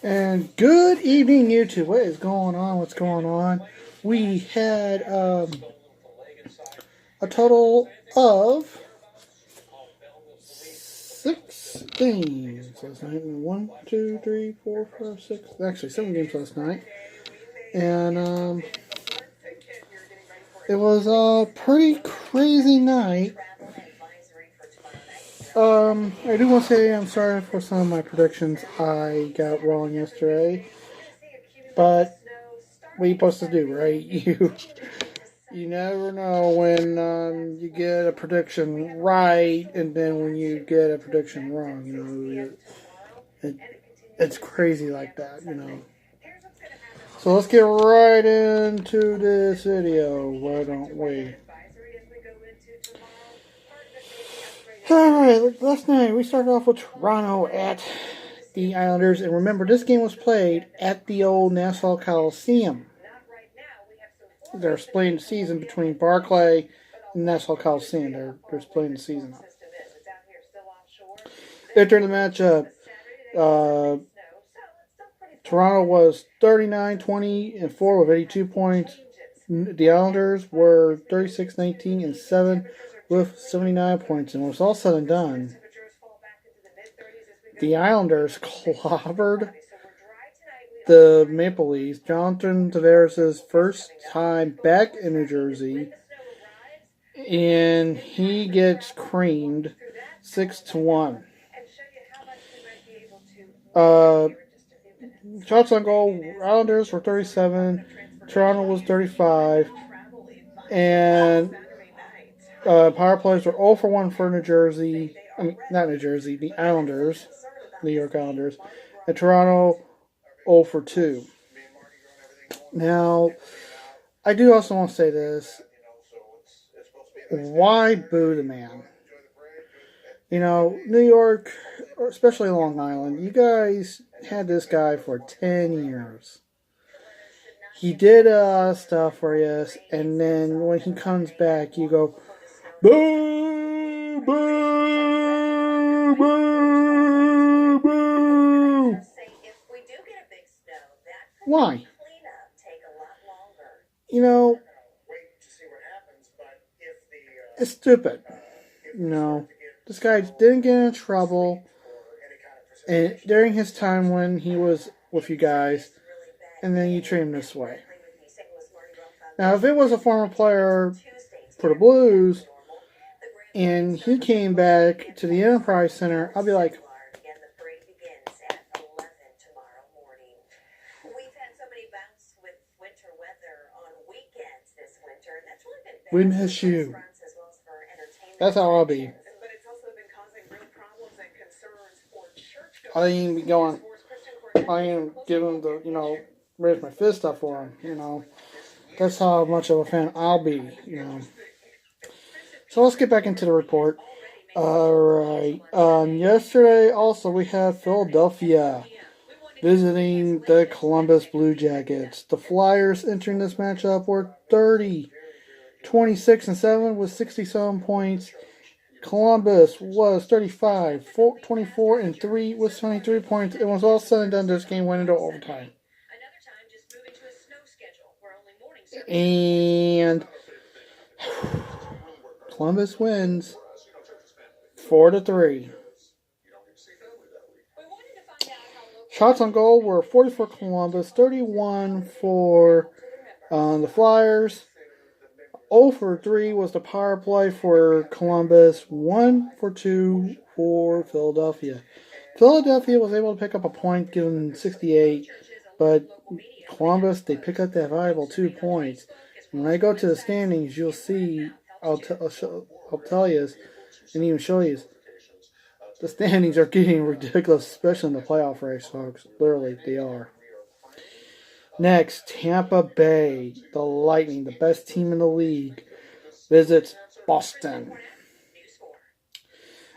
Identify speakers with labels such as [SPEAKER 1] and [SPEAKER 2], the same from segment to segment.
[SPEAKER 1] And good evening, YouTube. What is going on? What's going on? We had a total of 6 games last night. 1, 2, 3, 4, 5, 6. Actually, 7 games last night. And it was a pretty crazy night. I do want to say I'm sorry for some of my predictions I got wrong yesterday. But what are you supposed to do, right? You never know when you get a prediction right, and then when you get a prediction wrong. It's crazy like that. So let's get right into this video, why don't we? Alright, last night we started off with Toronto at the Islanders, and remember, this game was played at the old Nassau Coliseum. They're splitting the season between Barclay and Nassau Coliseum. They're splitting the season up. After the matchup, Toronto was 39-20-4 with 82 points. The Islanders were 36-19-7 with 79 points. And when it was all said and done, the Islanders clobbered the Maple Leafs. Jonathan Tavares' first time back in New Jersey, and he gets creamed 6-1. Shots on goal, Islanders were 37, Toronto was 35, and power plays were 0 for 1 for New Jersey. Not New Jersey, the Islanders, New York Islanders, and Toronto 0 for 2. Now, I do also want to say this. Why boo the man? New York, especially Long Island, you guys had this guy for 10 years. He did stuff for you, and then when he comes back, you go, boo, boo, boo, boo. Why? It's stupid. This guy didn't get in trouble and during his time when he was with you guys, and then you treat him this way. Now, if it was a former player for the Blues and he came back to the Enterprise Center, I'll be like, we miss you. That's how I'll be. I ain't be going, I ain't giving the, raise my fist up for him, That's how much of a fan I'll be, So let's get back into the report. Alright. Yesterday also we had Philadelphia visiting the Columbus Blue Jackets. The Flyers entering this matchup were 30-26-7 with 67 points. Columbus was 35-24-3 with 23 points. It was all said and done. This game went into overtime. And Columbus wins 4-3. Shots on goal were 40 for Columbus, 31 for the Flyers. 0 for 3 was the power play for Columbus. 1 for 2 for Philadelphia. Philadelphia was able to pick up a point, given 68, but Columbus, they pick up that valuable 2 points. When I go to the standings, you'll see, I'll tell you, and even show you, the standings are getting ridiculous, especially in the playoff race, folks. Literally, they are. Next, Tampa Bay, the Lightning, the best team in the league, visits Boston.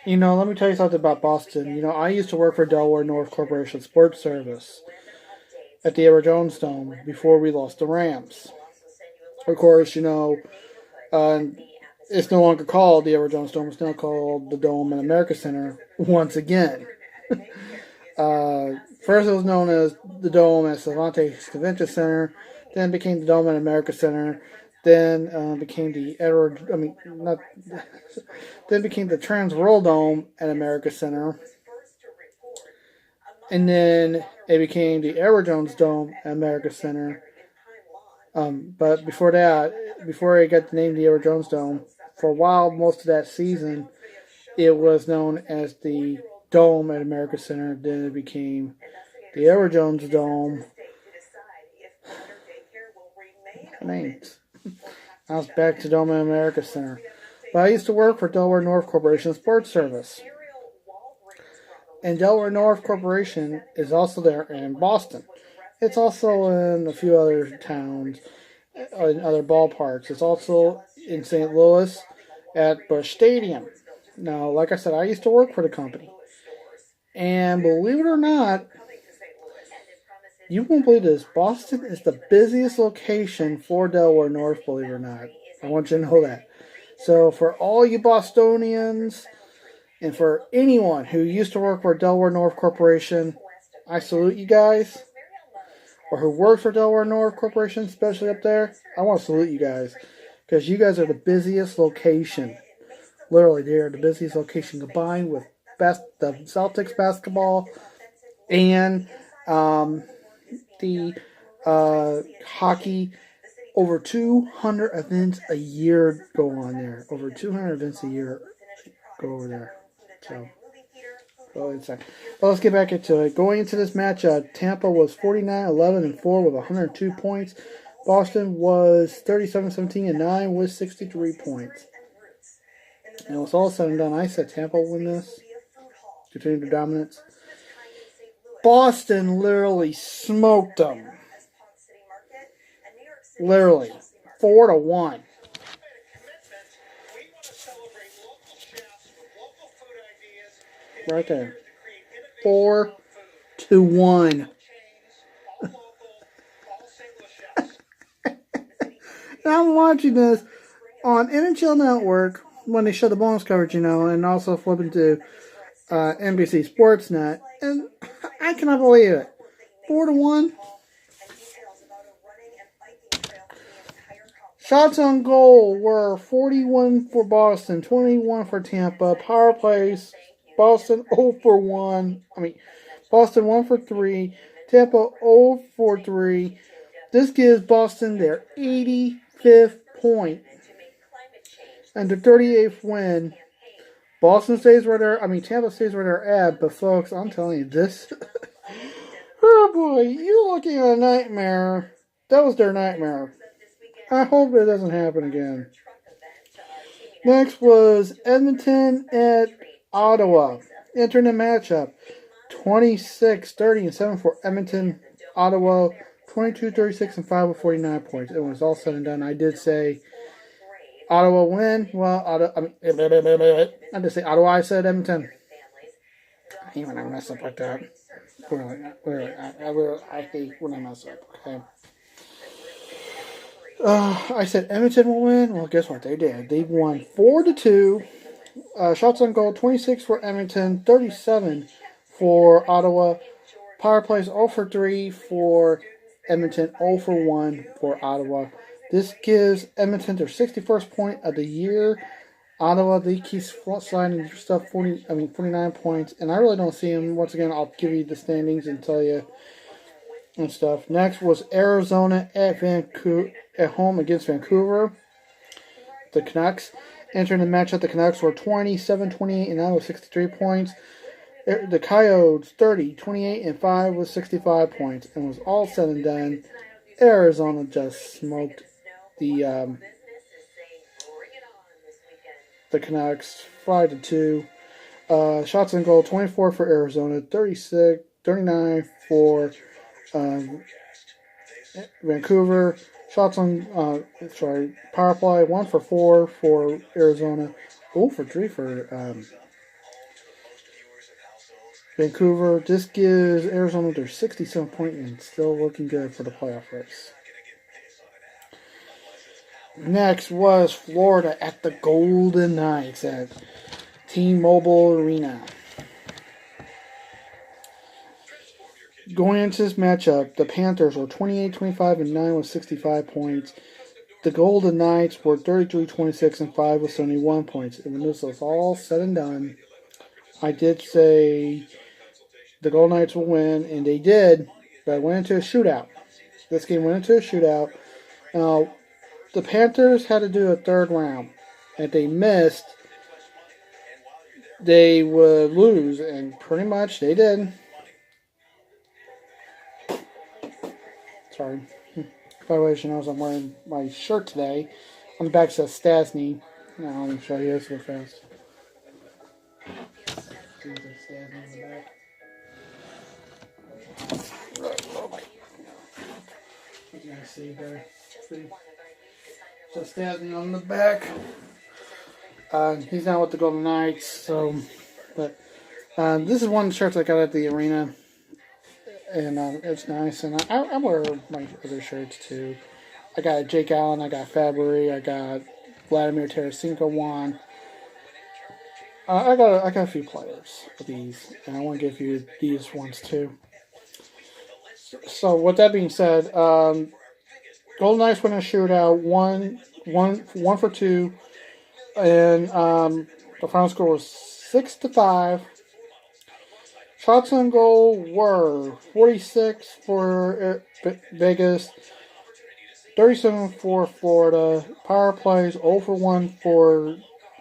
[SPEAKER 1] Let me tell you something about Boston. I used to work for Delaware North Corporation Sports Service at the Edward Jones Dome before we lost the Rams. Of course, it's no longer called the Edward Jones Dome. It's now called the Dome at America Center once again. First, it was known as the Dome at Cervantes Convention Center. Then became the Dome at America Center. Then became the Edward. I mean, not. Then became the Trans World Dome at America Center. And then it became the Edward Jones Dome at America Center. But before that, before it got the name the Edward Jones Dome, for a while, most of that season, it was known as the Dome at America Center. Then it became the Edward Jones Dome. Names. Now it's back to Dome at America Center. But I used to work for Delaware North Corporation Sports Service. And Delaware North Corporation is also there in Boston. It's also in a few other towns, in other ballparks. It's also in St. Louis at Busch Stadium. Now, like I said, I used to work for the company. And believe it or not, you won't believe this, Boston is the busiest location for Delaware North, believe it or not. I want you to know that. So for all you Bostonians, and for anyone who used to work for Delaware North Corporation, I salute you guys. Or who works for Delaware North Corporation, especially up there, I want to salute you guys. Because you guys are the busiest location. Literally, they're the busiest location combined with the Celtics basketball and the hockey. Over 200 events a year go on there. Over 200 events a year go over there. So, well, let's get back into it. Going into this match, Tampa was 49-11-4 with 102 points. Boston was 37-17-9 with 63 points. And it was all said and done, I said Tampa will win this. Continue their dominance. Boston literally smoked them. Literally. 4-1. Right there. 4-1. I'm watching this on NHL Network when they show the bonus coverage, and also flipping to NBC Sportsnet, and I cannot believe it. 4-1. Shots on goal were 41 for Boston, 21 for Tampa. Power plays, Boston 0 for 1. Boston 1 for 3. Tampa 0 for 3. This gives Boston their 85th point and their 38th win. Tampa stays where they're at, but folks, I'm telling you, this, oh boy, you're looking at a nightmare. That was their nightmare. I hope it doesn't happen again. Next was Edmonton at Ottawa. Entering the matchup, 26-30-7 for Edmonton. Ottawa, 22-36-5 with 49 points. It was all said and done. I did say Ottawa win. Well, I did say Ottawa. I said Edmonton. I hate when I mess up like that. Really, I hate when I mess up. Okay. I said Edmonton will win. Well, guess what? They did. They won 4-2. Shots on goal, 26 for Edmonton, 37 for Ottawa. Power plays 0 for 3 for Edmonton, 0 for 1 for Ottawa. This gives Edmonton their 61st point of the year. Ottawa, they keep sliding their stuff, 49 points. And I really don't see them. Once again, I'll give you the standings and tell you and stuff. Next was Arizona at home against Vancouver. The Canucks. Entering the matchup, the Canucks were 27-28-9 with 63 points. The Coyotes 30-28-5 with 65 points. And was all said and done, Arizona just smoked the Canucks 5-2. Shots on goal, 24 for Arizona, 39 for Vancouver. Shots on, power play, 1 for 4 for Arizona, 0 for 3 for Vancouver. This gives Arizona their 67 point and still looking good for the playoff race. Next was Florida at the Golden Knights at T-Mobile Arena. Going into this matchup, the Panthers were 28-25-9 with 65 points. The Golden Knights were 33-26-5 with 71 points. And when this was all said and done, I did say the Golden Knights will win, and they did, but it went into a shootout. This game went into a shootout. Now, the Panthers had to do a third round. If they missed, they would lose, and pretty much they did. Sorry. By the way, she knows I'm wearing my shirt today. On the back says Stasny. Now, let me show you this real fast. See the Stasny on the back. You can see there. So Stasny on the back. He's not with the Golden Knights, so. But this is one of the shirts I got at the arena. And it's nice, and I wear my other shirts too. I got Jake Allen, I got Fabry, I got Vladimir Tarasenko one. I got a few players of these, and I want to give you these ones too. So with that being said, Golden Knights win a shootout, one for two, and the final score was 6-5. Shots on goal were 46 for Vegas, 37 for Florida. Power plays 0 for 1 for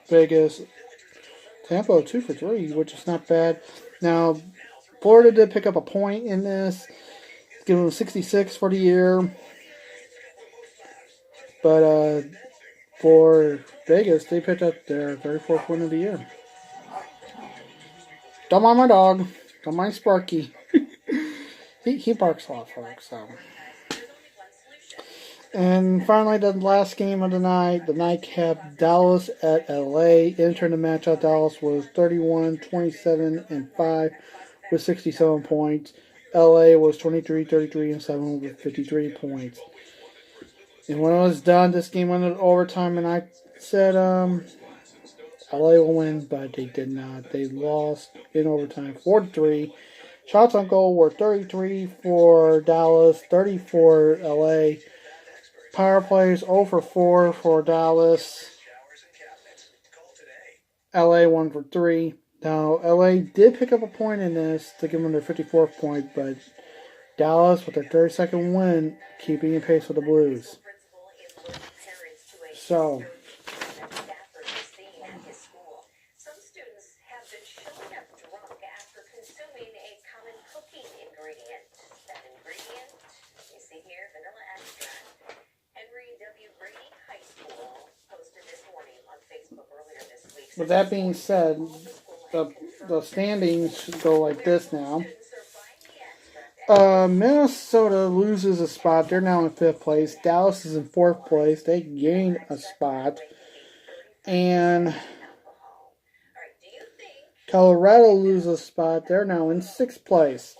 [SPEAKER 1] Vegas. Tampa 2 for 3, which is not bad. Now, Florida did pick up a point in this, giving them 66 for the year. But for Vegas, they picked up their 34th win of the year. Don't mind my dog. Don't mind Sparky. he barks a lot, folks. So. And finally, the last game of the nightcap, Dallas at LA. Entering the matchup, Dallas was 31-27-5 with 67 points. LA was 23-33-7 with 53 points. And when it was done, this game went into overtime, and I said, LA will win, but they did not. They lost in overtime 4-3. Shots on goal were 33 for Dallas, 30 for LA. Power plays 0 for 4 for Dallas. LA 1 for 3. Now, LA did pick up a point in this to give them their 54th point, but Dallas, with their 32nd win, keeping in pace with the Blues. So, with that being said, the standings should go like this now. Minnesota loses a spot. They're now in 5th place. Dallas is in 4th place. They gained a spot. And Colorado loses a spot. They're now in 6th place.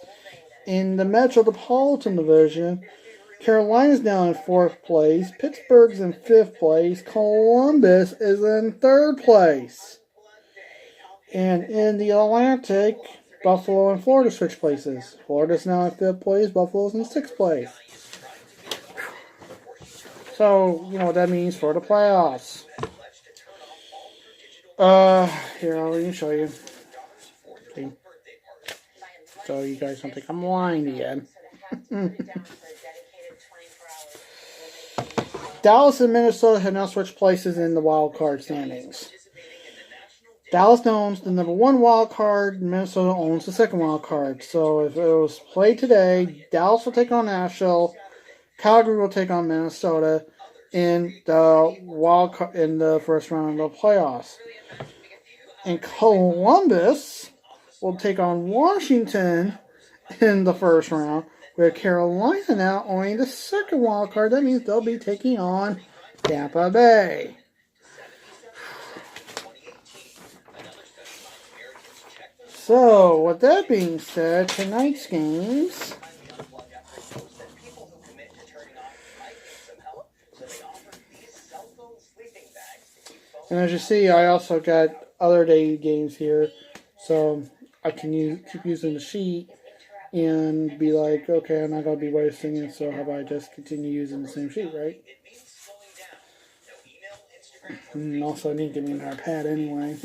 [SPEAKER 1] In the Metropolitan Division, Carolina's now in 4th place. Pittsburgh's in 5th place. Columbus is in 3rd place. And in the Atlantic, Buffalo and Florida switch places. Florida's now in 5th place. Buffalo's in 6th place. So, you know what that means for the playoffs. Here, I'll even show you. Okay. So you guys don't think I'm lying again. Dallas and Minnesota have now switched places in the wild card standings. Dallas now owns the number 1 wild card. Minnesota owns the 2nd wild card. So if it was played today, Dallas will take on Nashville. Calgary will take on Minnesota in the wild card in the first round of the playoffs. And Columbus will take on Washington in the first round. With Carolina now owning the 2nd wild card. That means they'll be taking on Tampa Bay. So, with that being said, tonight's games. And as you see, I also got other day games here. So, I can keep using the sheet. and be like, okay, I'm not going to be wasting it, so how about I just continue using the same sheet, right? And also, I need to get me an iPad anyway.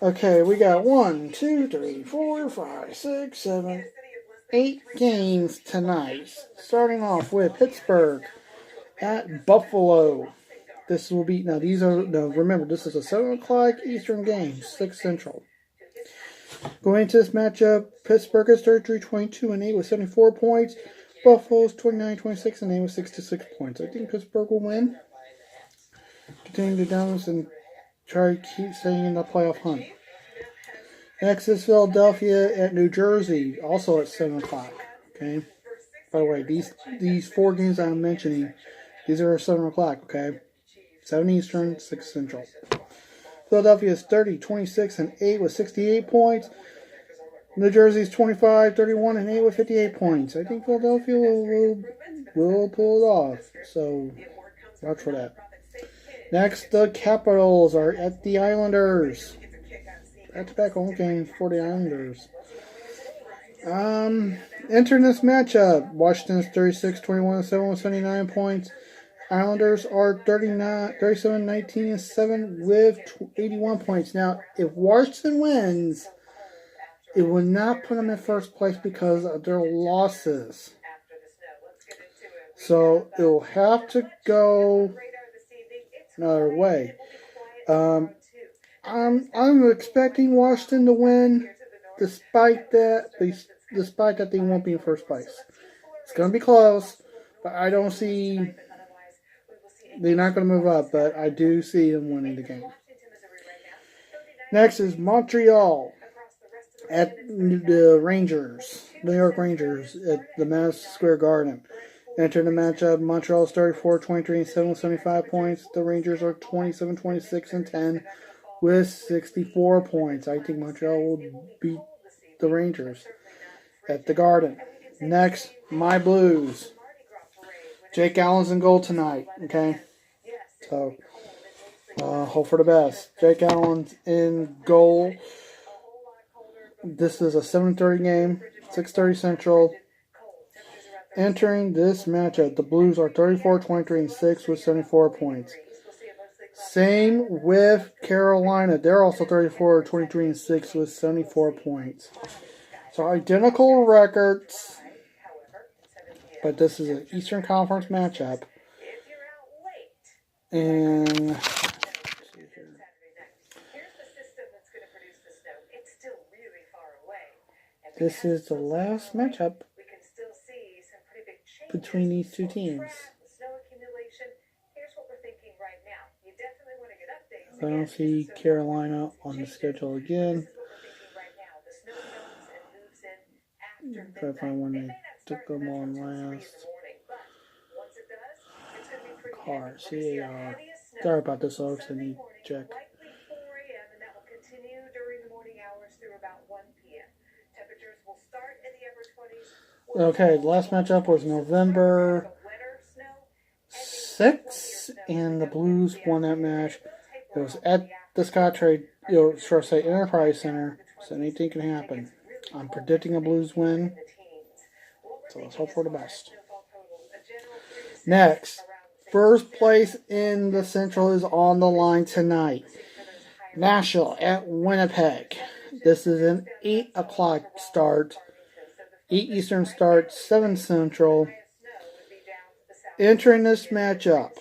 [SPEAKER 1] Okay, we got 1, 2, 3, 4, 5, 6, 7, 8 games tonight. Starting off with Pittsburgh at Buffalo. This will be, now these are, no, remember, this is a 7 o'clock Eastern game, 6 Central. Going into this matchup, Pittsburgh is 33-22-8 with 74 points. Buffalo's 29-26-8 with 66 points. I think Pittsburgh will win. Continue to dominance and try to keep staying in the playoff hunt. Next is Philadelphia at New Jersey, also at 7 o'clock. Okay. By the way, these 4 games I'm mentioning, these are 7 o'clock, okay? 7 Eastern, 6 Central. Philadelphia is 30-26-8 with 68 points. New Jersey's 25-31-8 with 58 points. I think Philadelphia will pull it off. So watch for that. Next, the Capitals are at the Islanders. Back-to-back home games for the Islanders. Entering this matchup, Washington's 36-21-7 with 79 points. Islanders are 37-19-7 with 81 points. Now, if Washington wins, it will not put them in first place because of their losses. So it will have to go another way. I'm expecting Washington to win, despite that they won't be in first place. It's going to be close, but I don't see. They're not going to move up, but I do see them winning the game. Next is Montreal at the Rangers, New York Rangers at the Madison Square Garden. Entering the matchup, Montreal is 34-23-7 with 75 points. The Rangers are 27-26-10 with 64 points. I think Montreal will beat the Rangers at the Garden. Next, my Blues. Jake Allen's in goal tonight, okay? So, hope for the best. Jake Allen's in goal. This is a 7:30 game, 6:30 Central. Entering this matchup, the Blues are 34-23-6 with 74 points. Same with Carolina. They're also 34-23-6 with 74 points. So identical records, but this is an Eastern Conference matchup. And this is the last matchup between these two teams. I don't see Carolina on the schedule again. Try to find when they took them on last. CAR, C-A-R. Sorry about this, folks. I need to check. Okay, the last matchup was November 6th, and the Blues won that match. It was at the Scottrade, Enterprise Center, so anything can happen. I'm predicting a Blues win, so let's hope for the best. Next, first place in the Central is on the line tonight. Nashville at Winnipeg. This is an 8 o'clock start. 8 Eastern start, 7 Central. Entering this matchup,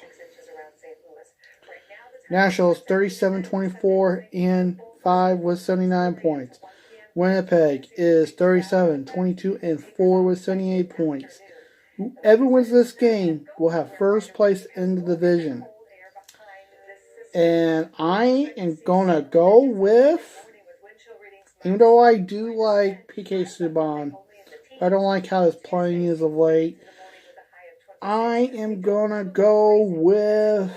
[SPEAKER 1] Nashville is 37-24-5 with 79 points. Winnipeg is 37-22-4 with 78 points. Whoever wins this game will have first place in the division. And I am going to go with, even though I do like PK Subban, I don't like how his playing is of late, I am going to go with,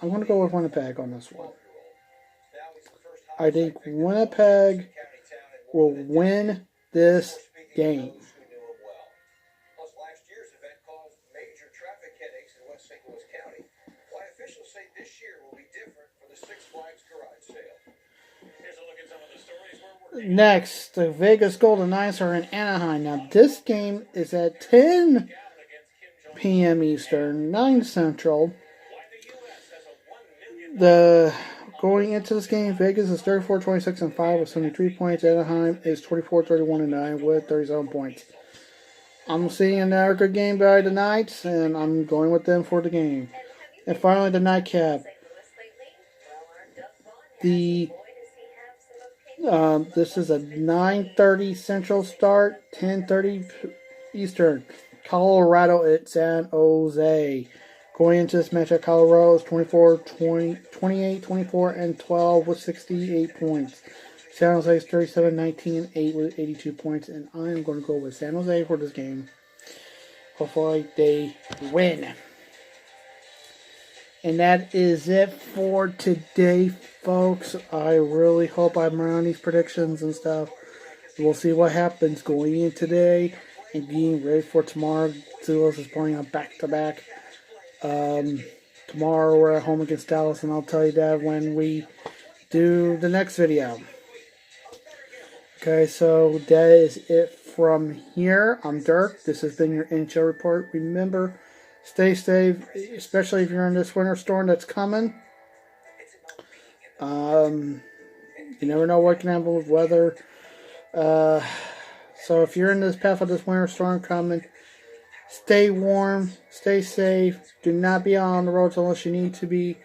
[SPEAKER 1] I'm going to go with Winnipeg on this one. I think Winnipeg will win this game. Next, the Vegas Golden Knights are in Anaheim. Now, this game is at 10 p.m. Eastern, 9 Central. Going into this game, Vegas is 34-26-5 with 73 points. Anaheim is 24-31-9 with 37 points. I'm seeing another good game by the Knights, and I'm going with them for the game. And finally, the nightcap. This is a 9:30 Central start, 10:30 Eastern. Colorado at San Jose. Going into this matchup, Colorado is 28, 24, and 12 with 68 points. San Jose is 37, 19, and 8 with 82 points. And I am going to go with San Jose for this game. Hopefully they win. And that is it for today, folks. I really hope I'm around these predictions and stuff. We'll see what happens going in today and being ready for tomorrow. Zeros is playing on back-to-back. Tomorrow we're at home against Dallas, and I'll tell you that when we do the next video. Okay, so that is it from here. I'm Dirk. This has been your NHL report. Remember, stay safe, especially if you're in this winter storm that's coming. You never know what can happen with weather. So if you're in this path of this winter storm coming, stay warm, stay safe. Do not be out on the roads unless you need to be.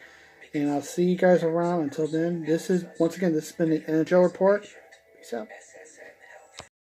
[SPEAKER 1] And I'll see you guys around. Until then, this has been the NHL report. Peace out.